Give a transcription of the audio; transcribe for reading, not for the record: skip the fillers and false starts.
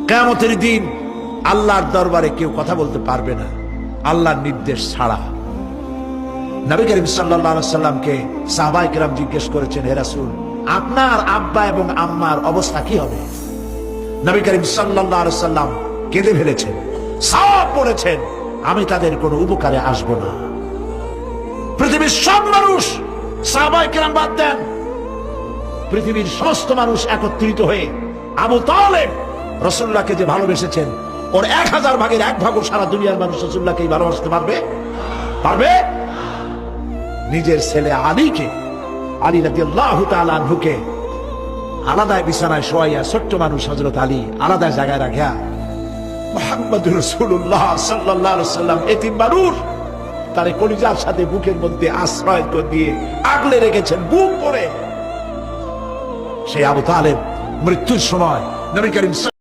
কিয়ামতের দিন আল্লাহর দরবারে কেউ কথা বলতে পারবে না আল্লাহর নির্দেশ ছাড়া। নবী করিম সাল্লাল্লাহু আলাইহি সাল্লামকে সাহাবায়ে কেরাম জিজ্ঞেস করেছেন, হে রাসূল, আপনার আব্বা এবং আম্মার অবস্থা কি হবে? নবী করিম সাল্লাল্লাহু আলাইহি সাল্লাম কেঁদে ফেলেছেন, সাফ বলেছেন, আমি তাদের কোনো উপকারে আসব না। পৃথিবীর সব মানুষ, সাহাবায়ে কেরাম বাদ দেন, পৃথিবীর সমস্ত মানুষ একত্রিত হয়ে আবু তালেব রাসূলুল্লাহকে যে ভালোবেসেছেন, ওর 1000 ভাগের 1 ভাগও সারা দুনিয়ার মানুষ রাসূলুল্লাহকে ভালোবাসতে পারবে? নিজের ছেলে আলীকে, আলী রাদিয়াল্লাহু তাআলা আনহুকে আলাদা বিছানায় শোয়াইয়া, ছোট্ট মানুষ হযরত আলী আলাদা জায়গায় রাখিয়া মুহাম্মদুর রাসূলুল্লাহ সাল্লাল্লাহু আলাইহি সাল্লাম এতিম মানুষ, তার কলিজার সাথে বুকের মধ্যে আশ্রয় দিয়ে আগলে রেখেছেন বুক করে। সেই আবু তালেব মৃত্যুর সময় নবী করিম